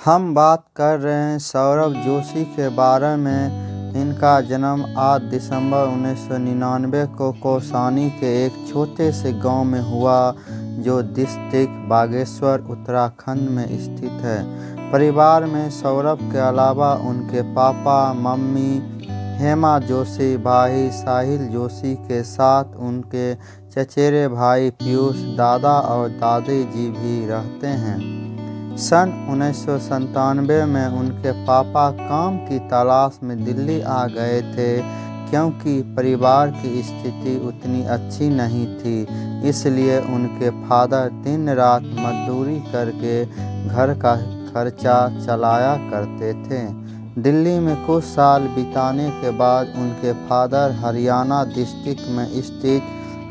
हम बात कर रहे हैं सौरभ जोशी के बारे में। इनका जन्म 8 दिसंबर 1999 को कौसानी के एक छोटे से गांव में हुआ, जो डिस्ट्रिक्ट बागेश्वर उत्तराखंड में स्थित है। परिवार में सौरभ के अलावा उनके पापा, मम्मी हेमा जोशी, भाई साहिल जोशी के साथ उनके चचेरे भाई पीयूष, दादा और दादी जी भी रहते हैं। सन 1997 में उनके पापा काम की तलाश में दिल्ली आ गए थे, क्योंकि परिवार की स्थिति उतनी अच्छी नहीं थी। इसलिए उनके फादर दिन रात मजदूरी करके घर का खर्चा चलाया करते थे। दिल्ली में कुछ साल बिताने के बाद उनके फादर हरियाणा डिस्ट्रिक्ट में स्थित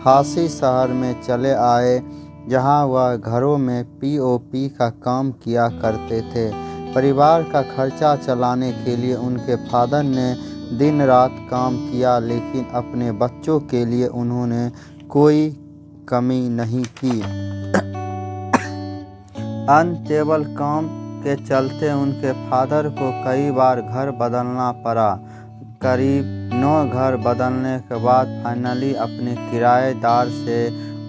हांसी शहर में चले आए, जहां वह घरों में पीओपी का काम किया करते थे। परिवार का खर्चा चलाने के लिए उनके फादर ने दिन रात काम किया, लेकिन अपने बच्चों के लिए उन्होंने कोई कमी नहीं की। अनस्टेबल काम के चलते उनके फादर को कई बार घर बदलना पड़ा। करीब 9 घर बदलने के बाद फाइनली अपने किराएदार से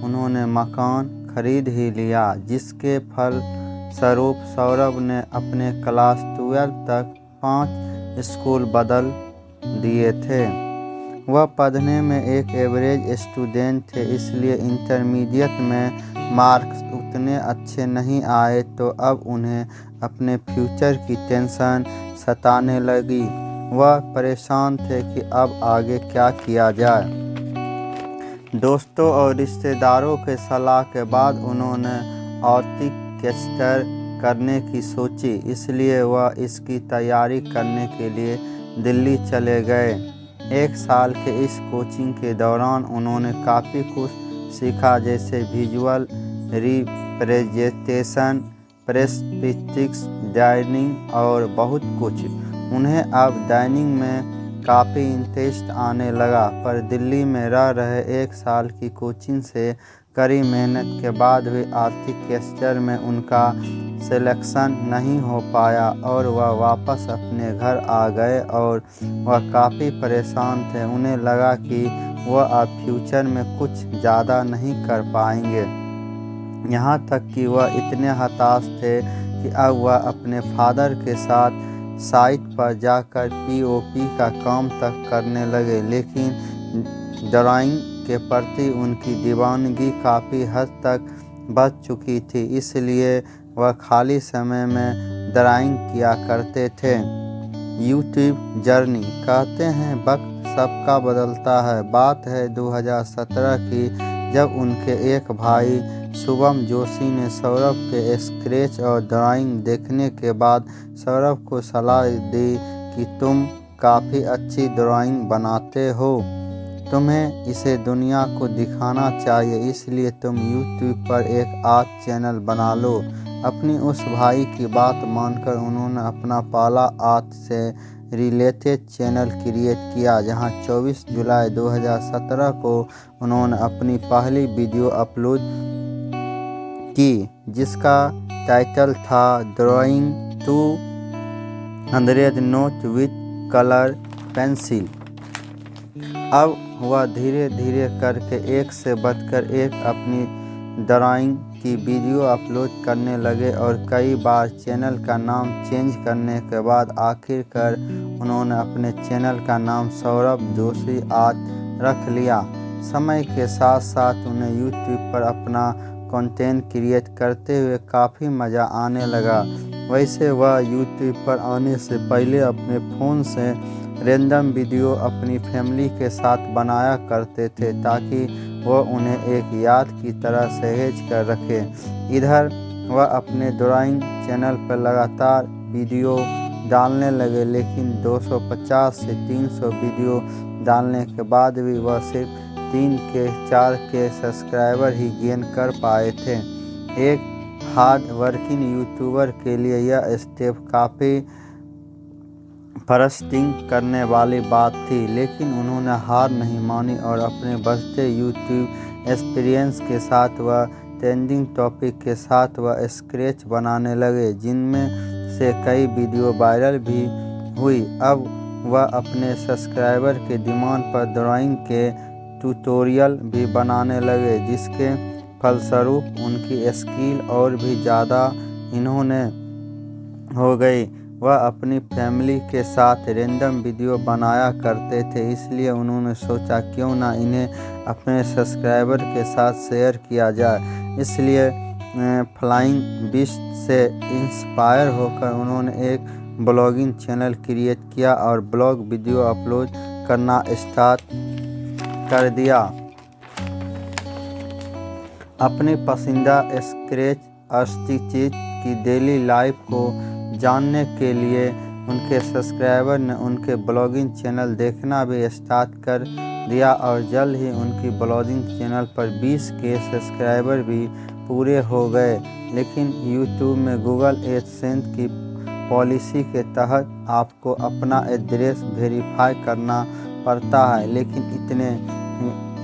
उन्होंने मकान खरीद ही लिया, जिसके फलस्वरूप सौरभ ने अपने क्लास 12 तक 5 स्कूल बदल दिए थे। वह पढ़ने में एक एवरेज स्टूडेंट थे, इसलिए इंटरमीडिएट में मार्क्स उतने अच्छे नहीं आए, तो अब उन्हें अपने फ्यूचर की टेंशन सताने लगी। वह परेशान थे कि अब आगे क्या किया जाए। दोस्तों और रिश्तेदारों के सलाह के बाद उन्होंने ऑर्टिकेस्टर करने की सोची, इसलिए वह इसकी तैयारी करने के लिए दिल्ली चले गए। 1 साल के इस कोचिंग के दौरान उन्होंने काफ़ी कुछ सीखा, जैसे विजुअल रिप्रेजेंटेशन, प्रेस्पेक्टिव्स, डायनिंग और बहुत कुछ। उन्हें अब डायनिंग में काफ़ी इंटरेस्ट आने लगा, पर दिल्ली में रह रहे 1 साल की कोचिंग से कड़ी मेहनत के बाद भी आर्टिकेस्टर में उनका सिलेक्शन नहीं हो पाया और वह वापस अपने घर आ गए और वह काफ़ी परेशान थे। उन्हें लगा कि वह अब फ्यूचर में कुछ ज़्यादा नहीं कर पाएंगे। यहाँ तक कि वह इतने हताश थे कि अब वह अपने फादर के साथ साइट पर जाकर पीओपी का काम तक करने लगे, लेकिन ड्राइंग के प्रति उनकी दीवानगी काफ़ी हद तक बढ़ चुकी थी, इसलिए वह खाली समय में ड्राइंग किया करते थे। YouTube journey. कहते हैं वक्त सबका बदलता है। बात है 2017 की, जब उनके एक भाई शुभम जोशी ने सौरभ के स्केच और ड्राइंग देखने के बाद सौरभ को सलाह दी कि तुम काफ़ी अच्छी ड्राइंग बनाते हो, तुम्हें इसे दुनिया को दिखाना चाहिए, इसलिए तुम यूट्यूब पर एक आर्ट चैनल बना लो। अपनी उस भाई की बात मानकर उन्होंने अपना पहला आर्ट से रिलेटेड चैनल क्रिएट किया, जहां 24 जुलाई 2017 को उन्होंने अपनी पहली वीडियो अपलोड की, जिसका टाइटल था drawing 200 note with colour pencil. अब वह धीरे धीरे करके एक से बढ़कर एक अपनी ड्राइंग की वीडियो अपलोड करने लगे और कई बार चैनल का नाम चेंज करने के बाद आखिरकार उन्होंने अपने चैनल का नाम सौरभ जोशी आर्ट रख लिया। समय के साथ साथ उन्हें यूट्यूब पर अपना कंटेंट क्रिएट करते हुए काफ़ी मज़ा आने लगा। वैसे वह यूट्यूब पर आने से पहले अपने फ़ोन से रैंडम वीडियो अपनी फैमिली के साथ बनाया करते थे, ताकि वह उन्हें एक याद की तरह सहेज कर रखे। इधर वह अपने ड्राइंग चैनल पर लगातार वीडियो डालने लगे, लेकिन 250 से 300 वीडियो डालने के बाद भी वह सिर्फ 3 के सब्सक्राइबर ही गेन कर पाए थे। एक हार्ड वर्किंग यूट्यूबर के लिए यह स्टेप काफ़ी फ्रस्ट्रेटिंग करने वाली बात थी, लेकिन उन्होंने हार नहीं मानी और अपने बढ़ते यूट्यूब एक्सपीरियंस के साथ वह ट्रेंडिंग टॉपिक के साथ वह स्केच बनाने लगे, जिनमें जिससे कई वीडियो वायरल भी हुई। अब वह अपने सब्सक्राइबर के डिमांड पर ड्राइंग के ट्यूटोरियल भी बनाने लगे, जिसके फलस्वरूप उनकी स्किल और भी ज़्यादा इन्होंने हो गई। वह अपनी फैमिली के साथ रैंडम वीडियो बनाया करते थे, इसलिए उन्होंने सोचा क्यों ना इन्हें अपने सब्सक्राइबर के साथ शेयर किया जाए। इसलिए फ्लाइंग बिस्ट से इंस्पायर होकर उन्होंने एक ब्लॉगिंग चैनल क्रिएट किया और ब्लॉग वीडियो अपलोड करना स्टार्ट कर दिया। अपनी पसंदीदा स्क्रैच आर्टिस्ट की डेली लाइफ को जानने के लिए उनके सब्सक्राइबर ने उनके ब्लॉगिंग चैनल देखना भी स्टार्ट कर दिया और जल्द ही उनकी ब्लॉगिंग चैनल पर 20K सब्सक्राइबर भी पूरे हो गए। लेकिन यूट्यूब में गूगल एडसेंस की पॉलिसी के तहत आपको अपना एड्रेस वेरीफाई करना पड़ता है, लेकिन इतने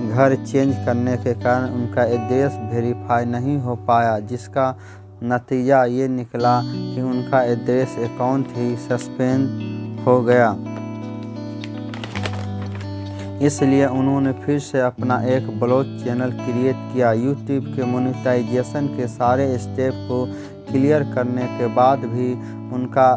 घर चेंज करने के कारण उनका एड्रेस वेरीफाई नहीं हो पाया, जिसका नतीजा ये निकला कि उनका एड्रेस अकाउंट ही सस्पेंड हो गया। इसलिए उन्होंने फिर से अपना एक ब्लॉग चैनल क्रिएट किया। यूट्यूब के मोनेटाइजेशन के सारे स्टेप को क्लियर करने के बाद भी उनका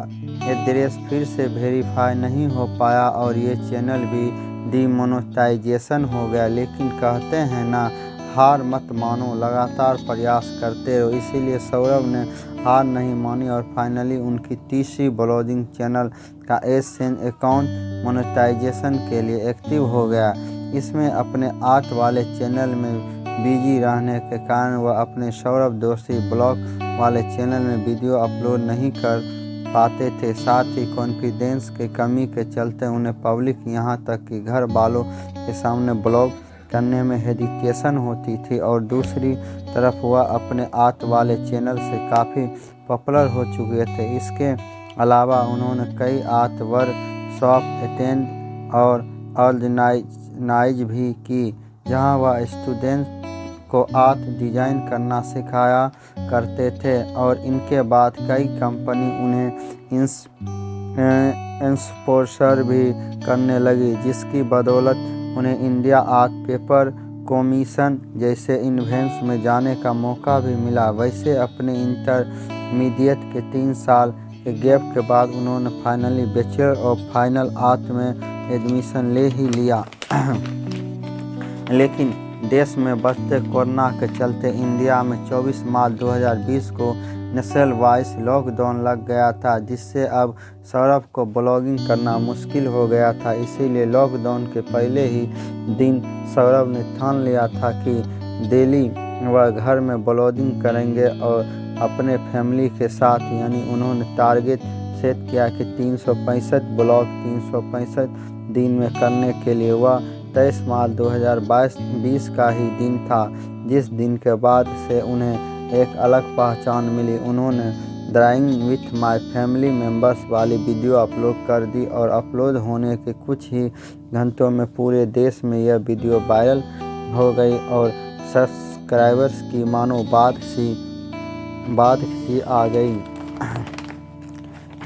एड्रेस फिर से वेरीफाई नहीं हो पाया और ये चैनल भी डीमोनेटाइजेशन हो गया। लेकिन कहते हैं ना, हार मत मानो, लगातार प्रयास करते रहो। इसीलिए सौरभ ने हार नहीं मानी और फाइनली उनकी तीसरी ब्लॉगिंग चैनल का एडसेंस अकाउंट मोनेटाइजेशन के लिए एक्टिव हो गया। इसमें अपने आर्ट वाले चैनल में बिजी रहने के कारण वह अपने सौरभ जोशी ब्लॉग वाले चैनल में वीडियो अपलोड नहीं कर पाते थे। साथ ही कॉन्फिडेंस के कमी के चलते उन्हें पब्लिक यहाँ तक कि घर वालों के सामने ब्लॉग करने में हेजिटेशन होती थी। और दूसरी तरफ वह अपने आर्ट वाले चैनल से काफ़ी पॉपुलर हो चुके थे। इसके अलावा उन्होंने कई आर्ट वर्कशॉप अटेंड और ऑर्गेनाइज भी की, जहां वह स्टूडेंट्स को आर्ट डिज़ाइन करना सिखाया करते थे। और इनके बाद कई कंपनी उन्हें स्पॉन्सर भी करने लगी, जिसकी बदौलत उन्हें इंडिया आर्ट पेपर कमीशन जैसे इवेंट्स में जाने का मौका भी मिला। वैसे अपने इंटरमीडिएट के 3 साल के गैप के बाद उन्होंने finally bachelor of fine art में एडमिशन ले ही लिया। लेकिन देश में बढ़ते कोरोना के चलते इंडिया में 24 मार्च 2020 को नेशनल वाइड लॉकडाउन लग गया था, जिससे अब सौरभ को ब्लॉगिंग करना मुश्किल हो गया था। इसीलिए लॉकडाउन के पहले ही दिन सौरभ ने ठान लिया था कि डेली वह घर में ब्लॉगिंग करेंगे और अपने फैमिली के साथ, यानी उन्होंने टारगेट सेट किया कि 365 ब्लॉग 365 दिन में करने के लिए। वह 23 मार्च 2020 का ही दिन था, जिस दिन के बाद से उन्हें एक अलग पहचान मिली। उन्होंने drawing with my family members वाली वीडियो अपलोड कर दी और अपलोड होने के कुछ ही घंटों में पूरे देश में यह वीडियो वायरल हो गई और सब्सक्राइबर्स की मानो बात सी आ गई।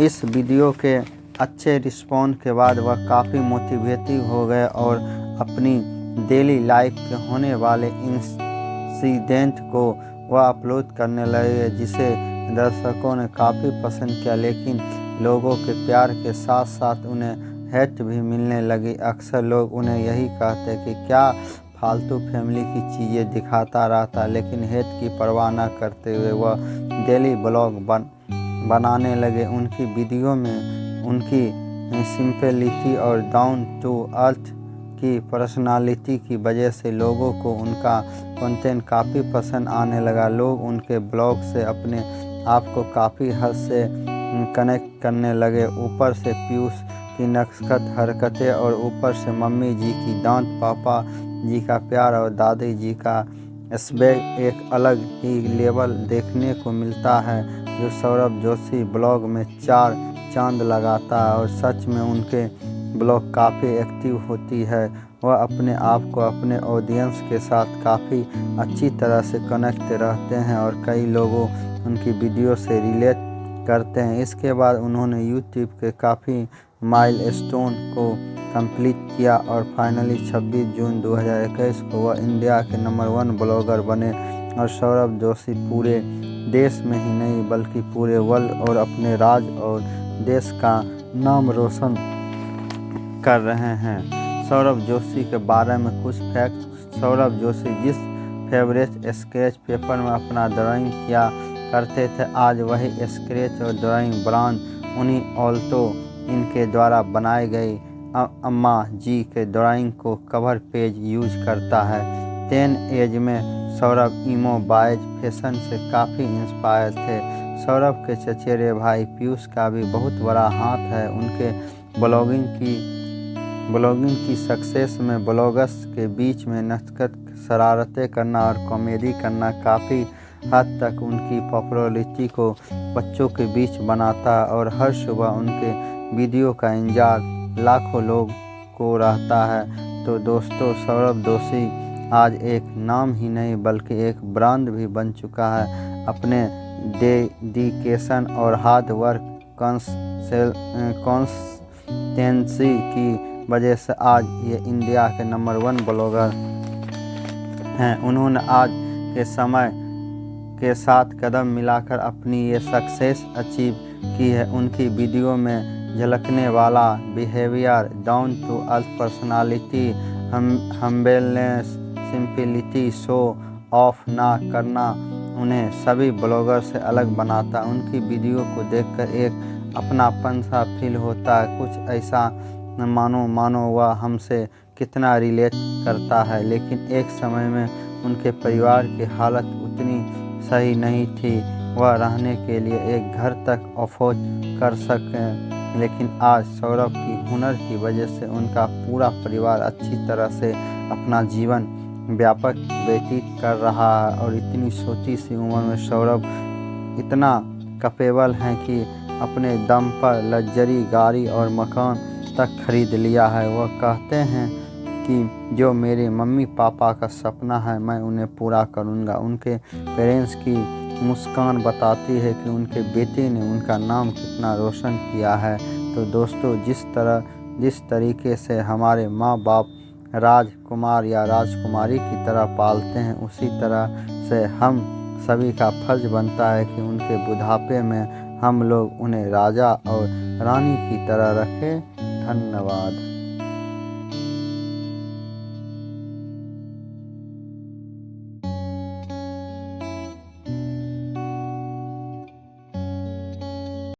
इस वीडियो के अच्छे रिस्पॉन्स के बाद वह काफ़ी मोटिवेटिव हो गए और अपनी डेली लाइफ के होने वाले इंसिडेंट को वह अपलोड करने लगे, जिसे दर्शकों ने काफ़ी पसंद किया। लेकिन लोगों के प्यार के साथ साथ उन्हें हेट भी मिलने लगी। अक्सर लोग उन्हें यही कहते कि क्या फालतू फैमिली की चीज़ें दिखाता रहता, लेकिन हेट की परवाह न करते हुए वह डेली ब्लॉग बनाने लगे। उनकी वीडियो में उनकी सिंपलिटी और डाउन टू अर्थ की पर्सनालिटी की वजह से लोगों को उनका कंटेंट काफ़ी पसंद आने लगा। लोग उनके ब्लॉग से अपने आप को काफ़ी हद से कनेक्ट करने लगे। ऊपर से पीयूष की नक्सत हरकतें और ऊपर से मम्मी जी की डांट, पापा जी का प्यार और दादी जी का स्वैग एक अलग ही लेवल देखने को मिलता है, जो सौरभ जोशी ब्लॉग में 4 चांद लगाता है। और सच में उनके ब्लॉग काफ़ी एक्टिव होती है। वह अपने आप को अपने ऑडियंस के साथ काफ़ी अच्छी तरह से कनेक्ट रहते हैं और कई लोगों उनकी वीडियो से रिलेट करते हैं। इसके बाद उन्होंने यूट्यूब के काफ़ी माइलस्टोन को कंप्लीट किया और फाइनली 26 जून 2021 को वह इंडिया के नंबर 1 ब्लॉगर बने। और सौरभ जोशी पूरे देश में ही नहीं बल्कि पूरे वर्ल्ड और अपने राज्य और देश का नाम रोशन कर रहे हैं। सौरभ जोशी के बारे में कुछ फैक्ट। सौरभ जोशी जिस फेवरेट स्केच पेपर में अपना ड्राइंग किया करते थे, आज वही स्केच और ड्राइंग ब्रांड उन्हीं ऑल्टो इनके द्वारा बनाए गए अम्मा जी के ड्राइंग को कवर पेज यूज करता है। 10 एज में सौरभ इमो बायज फैशन से काफ़ी इंस्पायर थे। सौरभ के चचेरे भाई पीयूष का भी बहुत बड़ा हाथ है। उनके ब्लॉगिंग की सक्सेस में ब्लॉगर्स के बीच में नटखट शरारतें करना और कॉमेडी करना काफ़ी हद तक उनकी पॉपुलैरिटी को बच्चों के बीच बनाता है और हर सुबह उनके वीडियो का इंतजार लाखों लोग को रहता है। तो दोस्तों, सौरभ जोशी आज एक नाम ही नहीं बल्कि एक ब्रांड भी बन चुका है। अपने डेडिकेशन और हार्ड वर्क कंसिस्टेंसी की वजह से आज ये इंडिया के नंबर 1 ब्लॉगर हैं। उन्होंने आज के समय के साथ कदम मिलाकर अपनी ये सक्सेस अचीव की है। उनकी वीडियो में झलकने वाला behaviour, down to earth personality, humbleness, simplicity, show off ना करना उन्हें सभी ब्लॉगर से अलग बनाता है। उनकी वीडियो को देखकर एक अपनापन सा फील होता है, कुछ ऐसा मानो वह हमसे कितना रिलेट करता है। लेकिन एक समय में उनके परिवार की हालत उतनी सही नहीं थी, वह रहने के लिए एक घर तक अफोर्ड कर सकें। लेकिन आज सौरभ की हुनर की वजह से उनका पूरा परिवार अच्छी तरह से अपना जीवन व्यापक व्यतीत कर रहा है। और इतनी छोटी सी उम्र में सौरभ इतना कैपेबल हैं कि अपने दम पर लग्जरी गाड़ी और मकान तक खरीद लिया है। वह कहते हैं कि जो मेरे मम्मी पापा का सपना है मैं उन्हें पूरा करूँगा। उनके पेरेंट्स की मुस्कान बताती है कि उनके बेटे ने उनका नाम कितना रोशन किया है। तो दोस्तों, जिस तरीके से हमारे माँ बाप राजकुमार या राजकुमारी की तरह पालते हैं, उसी तरह से हम सभी का फर्ज बनता है कि उनके बुढ़ापे में हम लोग उन्हें राजा और रानी की तरह रखें। धन्यवाद।